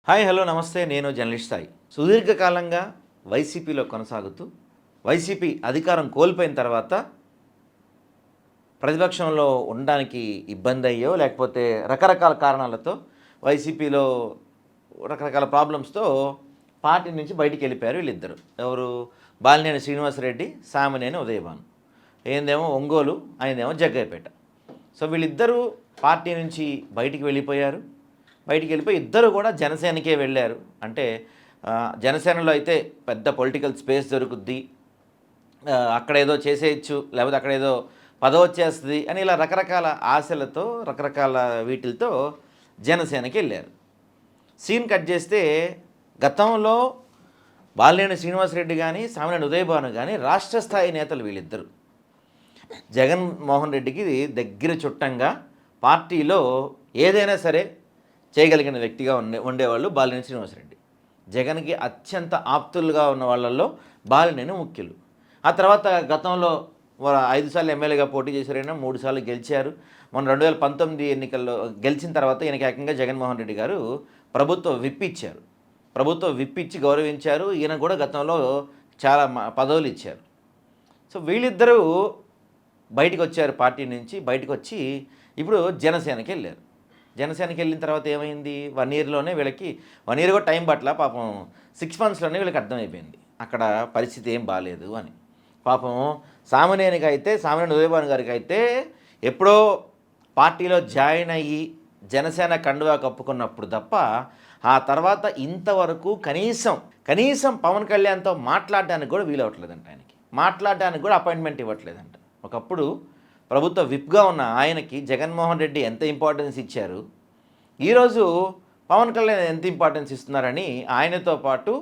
Hi hello నమస్తే. నేను journalist Sai. సుదీర్ఘకాలంగా వైసీపీలో కొనసాగుతూ వైసీపీ అధికారం కోల్పోయిన తర్వాత ప్రతిపక్షంలో ఉండడానికి ఇబ్బంది అయ్యో లేకపోతే రకరకాల కారణాలతో వైసీపీలో రకరకాల ప్రాబ్లమ్స్తో పార్టీ నుంచి బయటికి వెళ్ళిపోయారు వీళ్ళిద్దరు. ఎవరు? బాలినేని శ్రీనివాసరెడ్డి, సామినేని ఉదయభాను. ఏందేమో ఒంగోలు, ఆయనదేమో జగ్గయ్యపేట. సో వీళ్ళిద్దరూ పార్టీ నుంచి బయటికి వెళ్ళిపోయారు. బయటికి వెళ్ళిపోయి ఇద్దరు కూడా జనసేనకే వెళ్ళారు. అంటే జనసేనలో అయితే పెద్ద పొలిటికల్ స్పేస్ దొరుకుద్ది, అక్కడ ఏదో చేసేయచ్చు, లేకపోతే అక్కడ ఏదో పదవి వచ్చేస్తుంది అని ఇలా రకరకాల ఆశలతో రకరకాల వీటిలతో జనసేనకి వెళ్ళారు. సీన్ కట్ చేస్తే గతంలో బాలినేని శ్రీనివాసరెడ్డి కానీ సామినేని ఉదయభాను కానీ రాష్ట్ర స్థాయి నేతలు వీళ్ళిద్దరు. జగన్మోహన్ రెడ్డికి దగ్గర చుట్టంగా పార్టీలో ఏదైనా సరే చేయగలిగిన వ్యక్తిగా ఉండేవాళ్ళు బాలినేని శ్రీనివాసరెడ్డి. జగన్కి అత్యంత ఆప్తులుగా ఉన్న వాళ్ళల్లో బాలినేని ముఖ్యులు. ఆ తర్వాత గతంలో 5 సార్లు ఎమ్మెల్యేగా పోటీ చేశారైనా 3 సార్లు గెలిచారు. మొన్న 2019 ఎన్నికల్లో గెలిచిన తర్వాత ఈయనకి ఏకంగా జగన్మోహన్ రెడ్డి గారు ప్రభుత్వ విప్ ఇచ్చారు. ప్రభుత్వ విప్ ఇచ్చి గౌరవించారు. ఈయన కూడా గతంలో చాలా పదవులు ఇచ్చారు. సో వీళ్ళిద్దరూ బయటకు వచ్చారు. పార్టీ నుంచి బయటకు వచ్చి ఇప్పుడు జనసేనకి వెళ్ళారు. జనసేనకి వెళ్ళిన తర్వాత ఏమైంది? 1 ఇయర్లోనే వీళ్ళకి 1 ఇయర్ కూడా టైం పట్ల, పాపం 6 మంత్స్లోనే వీళ్ళకి అర్థమైపోయింది అక్కడ పరిస్థితి ఏం బాగాలేదు అని. పాపం సామినేనికి అయితే, సామినేని ఉదయభాను గారికి అయితే ఎప్పుడో పార్టీలో జాయిన్ అయ్యి జనసేన కండువా కప్పుకున్నప్పుడు తప్ప ఆ తర్వాత ఇంతవరకు కనీసం పవన్ కళ్యాణ్తో మాట్లాడడానికి కూడా వీలవట్లేదంట. ఆయనకి మాట్లాడడానికి కూడా అపాయింట్మెంట్ ఇవ్వట్లేదంట. ఒకప్పుడు ప్రభుత్వ విప్గా ఉన్న ఆయనకి జగన్మోహన్ రెడ్డి ఎంత ఇంపార్టెన్స్ ఇచ్చారు, ఈరోజు పవన్ కళ్యాణ్ ఎంత ఇంపార్టెన్స్ ఇస్తున్నారని ఆయనతో పాటు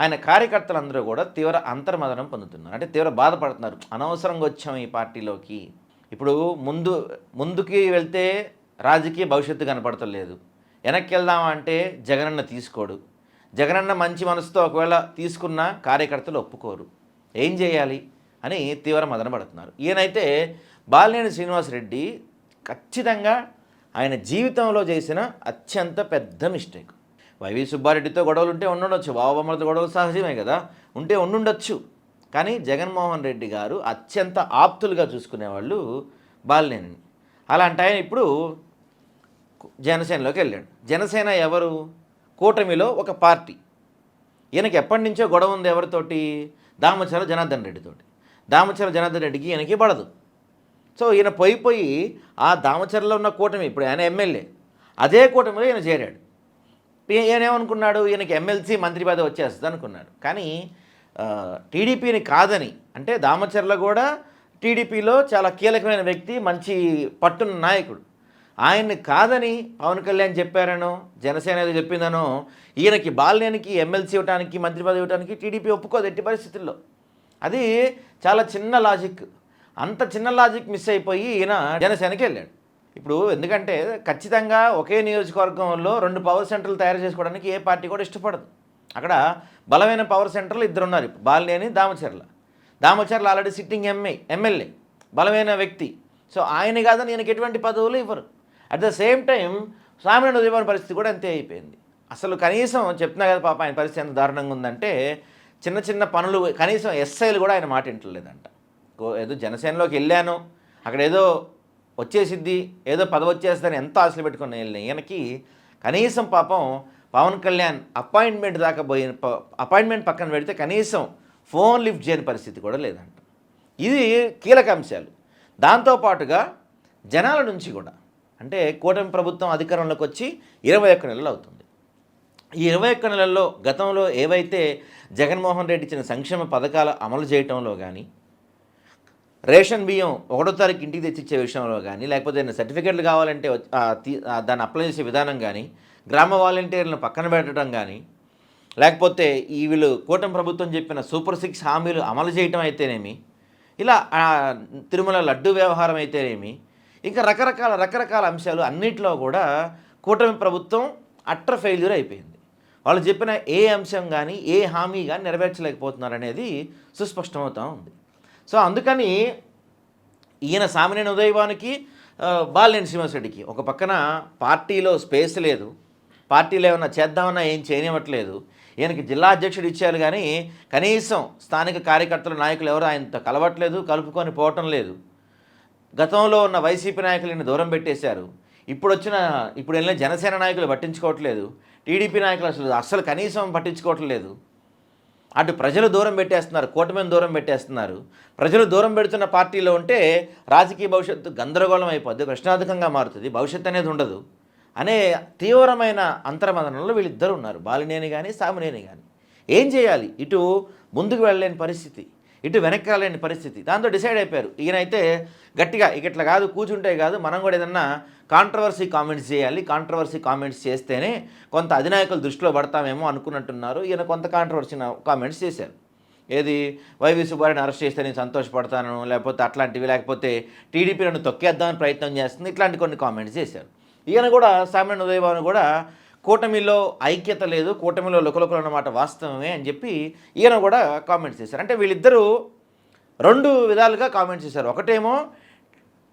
ఆయన కార్యకర్తలందరూ కూడా తీవ్ర అంతర్మదనం పొందుతున్నారు. అంటే తీవ్ర బాధపడుతున్నారు. అనవసరంగా వచ్చాం ఈ పార్టీలోకి. ఇప్పుడు ముందుకి వెళ్తే రాజకీయ భవిష్యత్తు కనపడతలేదు, వెనక్కి వెళ్దామంటే జగనన్న తీసుకోడు. జగనన్న మంచి మనసుతో ఒకవేళ తీసుకున్న కార్యకర్తలు ఒప్పుకోరు. ఏం చేయాలి అని తీవ్ర మదన పడుతున్నారు. ఈయనైతే బాలినేని శ్రీనివాసరెడ్డి ఖచ్చితంగా ఆయన జీవితంలో చేసిన అత్యంత పెద్ద మిస్టేక్. వైవి సుబ్బారెడ్డితో గొడవలు ఉంటే ఉండుండొచ్చు, బావబొమ్మలతో గొడవలు సహజమే కదా, ఉండుండొచ్చు. కానీ జగన్మోహన్ రెడ్డి గారు అత్యంత ఆప్తులుగా చూసుకునేవాళ్ళు బాలినేని. అలాంటి ఆయన ఇప్పుడు జనసేనలోకి వెళ్ళాడు. జనసేన ఎవరు? కూటమిలో ఒక పార్టీ. ఈయనకి ఎప్పటి నుంచో గొడవ ఉంది ఎవరితోటి? దామచర్ల జనార్దన్ రెడ్డితోటి. దామచర్ల జనార్దన్ రెడ్డికి ఈయనకి పడదు. సో ఈయన పోయి ఆ దామచర్లలో ఉన్న కూటమి, ఇప్పుడు ఆయన ఎమ్మెల్యే, అదే కూటమిలో ఈయన చేరాడు. ఈయన ఏమనుకున్నాడు? ఈయనకి ఎమ్మెల్సీ మంత్రి పదవి వచ్చేస్తుంది అనుకున్నాడు. కానీ టీడీపీని కాదని, అంటే దామచర్ల కూడా టీడీపీలో చాలా కీలకమైన వ్యక్తి, మంచి పట్టున్న నాయకుడు. ఆయన్ని కాదని పవన్ కళ్యాణ్ చెప్పారనో, జనసేన ఏదో చెప్పిందనో, ఈయనకి బాలినేనికి ఎమ్మెల్సీ ఇవ్వడానికి, మంత్రి పదవి ఇవ్వడానికి టీడీపీ ఒప్పుకోదు ఎట్టి పరిస్థితుల్లో. అది చాలా చిన్న లాజిక్. అంత చిన్న లాజిక్ మిస్ అయిపోయి ఈయన జనసేనకి వెళ్ళాడు. ఇప్పుడు ఎందుకంటే ఖచ్చితంగా ఒకే నియోజకవర్గంలో 2 పవర్ సెంటర్లు తయారు చేసుకోవడానికి ఏ పార్టీ కూడా ఇష్టపడదు. అక్కడ బలమైన పవర్ సెంటర్లు 2 ఉన్నారు. ఇప్పుడు Balineni, Damacharla already sitting MLA, బలమైన వ్యక్తి. సో ఆయన కాదని ఈయనకి ఎటువంటి పదవులు ఇవ్వరు. At the same time Samineni Udayabhanu పరిస్థితి కూడా అంతే అయిపోయింది. అసలు కనీసం చెప్తున్నా కదా పాప, ఆయన పరిస్థితి ఎంత దారుణంగా ఉందంటే చిన్న పనులు, కనీసం ఎస్ఐలు కూడా ఆయన మాట వింటలేదంట. ఏదో జనసేనలోకి వెళ్ళాను, అక్కడ ఏదో వచ్చేసిద్ది, ఏదో పదవి వచ్చేస్తుందని ఎంత ఆశలు పెట్టుకుని వెళ్ళిన ఈయనకి కనీసం పాపం పవన్ కళ్యాణ్ అపాయింట్మెంట్ పక్కన పెడితే కనీసం ఫోన్ లిఫ్ట్ చేయని పరిస్థితి కూడా లేదంట. ఇది కీలక అంశాలు. దాంతోపాటుగా జనాల నుంచి కూడా, అంటే కూటమి ప్రభుత్వం అధికారంలోకి వచ్చి 21 నెలలు అవుతుంది. ఈ 21 నెలల్లో గతంలో ఏవైతే జగన్మోహన్ రెడ్డి ఇచ్చిన సంక్షేమ పథకాలు అమలు చేయటంలో కానీ, రేషన్ బియ్యం 1వ తారీఖు ఇంటికి తెచ్చిచ్చే విషయంలో కానీ, లేకపోతే సర్టిఫికెట్లు కావాలంటే దాన్ని అప్లై చేసే విధానం కానీ, గ్రామ వాలంటీర్లను పక్కన పెట్టడం కానీ, లేకపోతే వీళ్ళు కూటమి ప్రభుత్వం చెప్పిన సూపర్ 6 హామీలు అమలు చేయటం అయితేనేమి, ఇలా తిరుమల లడ్డు వ్యవహారం అయితేనేమి, ఇంకా రకరకాల అంశాలు అన్నింటిలో కూడా కూటమి ప్రభుత్వం అట్టర్ ఫెయిల్యూర్ అయిపోయింది. వాళ్ళు చెప్పిన ఏ అంశం కానీ, ఏ హామీ కానీ నెరవేర్చలేకపోతున్నారనేది సుస్పష్టమవుతూ ఉంది. సో అందుకని ఈయన సామినేని ఉదయభానుకి, బాలినేని శ్రీనివాసరెడ్డికి ఒక పక్కన పార్టీలో స్పేస్ లేదు, పార్టీలో ఏమన్నా చేద్దామన్నా ఏం చేయనివ్వట్లేదు. ఈయనకి జిల్లా అధ్యక్షుడు ఇచ్చారు కానీ కనీసం స్థానిక కార్యకర్తలు నాయకులు ఎవరు ఆయనతో కలవట్లేదు, కలుపుకొని పోవటం లేదు. గతంలో ఉన్న వైసీపీ నాయకులను దూరం పెట్టేశారు. ఇప్పుడు వెళ్ళిన జనసేన నాయకులు పట్టించుకోవట్లేదు. టీడీపీ నాయకులు అసలు కనీసం పట్టించుకోవట్లేదు. అటు ప్రజలు దూరం పెట్టేస్తున్నారు, కూటమిని దూరం పెట్టేస్తున్నారు. ప్రజలు దూరం పెడుతున్న పార్టీలో ఉంటే రాజకీయ భవిష్యత్తు గందరగోళం అయిపోద్ది, ప్రశ్నార్థకంగా మారుతుంది, భవిష్యత్తు అనేది ఉండదు అనే తీవ్రమైన అంతర్మదనంలో వీళ్ళిద్దరు ఉన్నారు, బాలినేని కానీ సామినేని కానీ. ఏం చేయాలి? ఇటు ముందుకు వెళ్ళలేని పరిస్థితి, ఇటు వెనక్కి వెళ్ళలేని పరిస్థితి. దాంతో డిసైడ్ అయిపోయారు, ఈయనైతే గట్టిగా ఇట్లా కాదు, కూర్చుంటే కాదు, మనం కూడా ఏదన్నా కాంట్రవర్సీ కామెంట్స్ చేయాలి, కాంట్రవర్సీ కామెంట్స్ చేస్తేనే కొంత అధినాయకులు దృష్టిలో పడతామేమో అనుకున్నట్టున్నారు. ఈయన కొంత కాంట్రవర్సీ కామెంట్స్ చేశారు. ఏది, వైవి సుబ్బారెడ్డిని అరెస్ట్ చేస్తే నేను సంతోషపడతాను, లేకపోతే అట్లాంటివి, లేకపోతే టీడీపీ నన్ను తొక్కేద్దామని ప్రయత్నం చేస్తుంది, ఇట్లాంటి కొన్ని కామెంట్స్ చేశారు. ఈయన కూడా సామాన్య ఉదయభాను కూడా కూటమిలో ఐక్యత లేదు, కూటమిలో లుకలుకలు అన్నమాట వాస్తవమే అని చెప్పి ఈయన కూడా కామెంట్స్ చేశారు. అంటే వీళ్ళిద్దరూ రెండు విధాలుగా కామెంట్స్ చేశారు. ఒకటేమో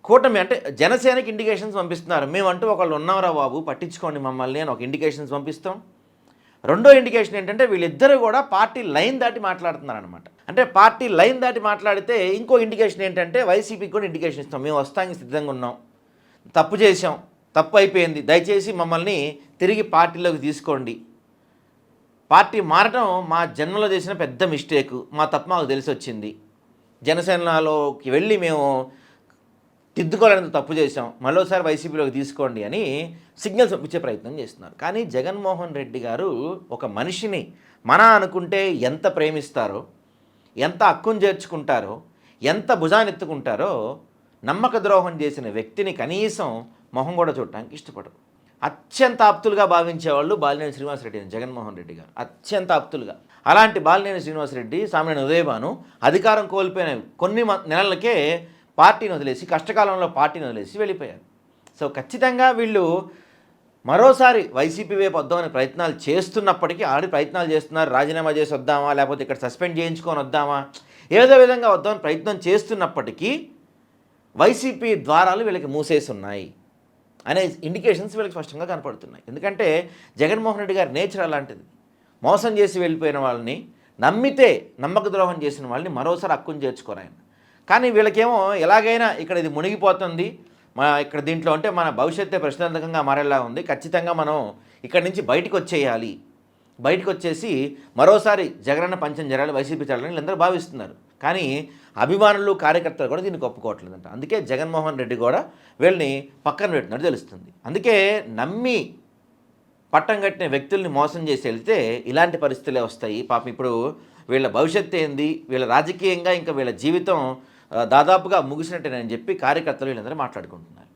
కూటమి అంటే జనసేనకి ఇండికేషన్స్ పంపిస్తున్నారు, మేమంటూ ఒకళ్ళు ఉన్నారా బాబు పట్టించుకోండి మమ్మల్ని అని ఒక ఇండికేషన్స్ పంపిస్తాం. రెండో ఇండికేషన్ ఏంటంటే వీళ్ళిద్దరూ కూడా పార్టీ లైన్ దాటి మాట్లాడుతున్నారనమాట. అంటే పార్టీ లైన్ దాటి మాట్లాడితే ఇంకో ఇండికేషన్ ఏంటంటే వైసీపీకి కూడా ఇండికేషన్ ఇస్తాం, మేము వస్తానికి సిద్ధంగా ఉన్నాం, తప్పు చేసాం, తప్పు అయిపోయింది, దయచేసి మమ్మల్ని తిరిగి పార్టీలోకి తీసుకోండి, పార్టీ మారటం మా జన్మలో చేసిన పెద్ద మిస్టేకు, మా తప్పు మాకు తెలిసి వచ్చింది, జనసేనలోకి వెళ్ళి మేము తిద్దుకోవాలని తప్పు చేసాం, మరోసారి వైసీపీలోకి తీసుకోండి అని సిగ్నల్స్ పంపించే ప్రయత్నం చేస్తున్నారు. కానీ జగన్మోహన్ రెడ్డి గారు ఒక మనిషిని మన అనుకుంటే ఎంత ప్రేమిస్తారో, ఎంత హక్కును చేర్చుకుంటారో, ఎంత భుజానెత్తుకుంటారో, నమ్మక ద్రోహం చేసిన వ్యక్తిని కనీసం మొహం కూడా చూడటానికి ఇష్టపడరు. అత్యంత ఆప్తులుగా భావించేవాళ్ళు బాలినేని శ్రీనివాసరెడ్డిని, జగన్మోహన్ రెడ్డి గారు అత్యంత ఆప్తులుగా. అలాంటి బాలినేని శ్రీనివాసరెడ్డి, సామాన్య ఉదయభాను అధికారం కోల్పోయిన కొన్ని నెలలకే పార్టీని వదిలేసి, కష్టకాలంలో పార్టీని వదిలేసి వెళ్ళిపోయారు. సో ఖచ్చితంగా వీళ్ళు మరోసారి వైసీపీ వైపు వద్దామని ప్రయత్నాలు చేస్తున్నప్పటికీ, ఆల్రెడీ ప్రయత్నాలు చేస్తున్నారు, రాజీనామా చేసి వద్దామా, లేకపోతే ఇక్కడ సస్పెండ్ చేయించుకొని వద్దామా, ఏదో విధంగా వద్దామని ప్రయత్నం చేస్తున్నప్పటికీ వైసీపీ ద్వారాలు వీళ్ళకి మూసేసి ఉన్నాయి అనే ఇండికేషన్స్ వీళ్ళకి స్పష్టంగా కనపడుతున్నాయి. ఎందుకంటే జగన్మోహన్ రెడ్డి గారి నేచర్ అలాంటిది. మోసం చేసి వెళ్ళిపోయిన వాళ్ళని, నమ్మితే నమ్మక ద్రోహం చేసిన వాళ్ళని మరోసారి హక్కును చేర్చుకోరు ఆయన. కానీ వీళ్ళకేమో ఎలాగైనా ఇక్కడ ఇది మునిగిపోతుంది, ఇక్కడ దీంట్లో అంటే మన భవిష్యత్తే ప్రశ్నార్థకంగా మారేలా ఉంది, ఖచ్చితంగా మనం ఇక్కడి నుంచి బయటకు వచ్చేయాలి, బయటకు వచ్చేసి మరోసారి జగనన్న పంచం జరగాలి, వైసీపీ చేయాలని వీళ్ళందరూ భావిస్తున్నారు. కానీ అభిమానులు, కార్యకర్తలు కూడా దీనికి ఒప్పుకోవట్లేదంట. అందుకే జగన్మోహన్ రెడ్డి కూడా వీళ్ళని పక్కన పెట్టినట్టు తెలుస్తుంది. అందుకే నమ్మి పట్టం కట్టిన వ్యక్తుల్ని మోసం చేసి వెళ్తే ఇలాంటి పరిస్థితులే వస్తాయి. పాపం ఇప్పుడు వీళ్ళ భవిష్యత్తు ఏంది, వీళ్ళ రాజకీయంగా ఇంకా వీళ్ళ జీవితం దాదాపుగా ముగిసినట్టేనని చెప్పి కార్యకర్తలు వీళ్ళందరూ మాట్లాడుకుంటున్నారు.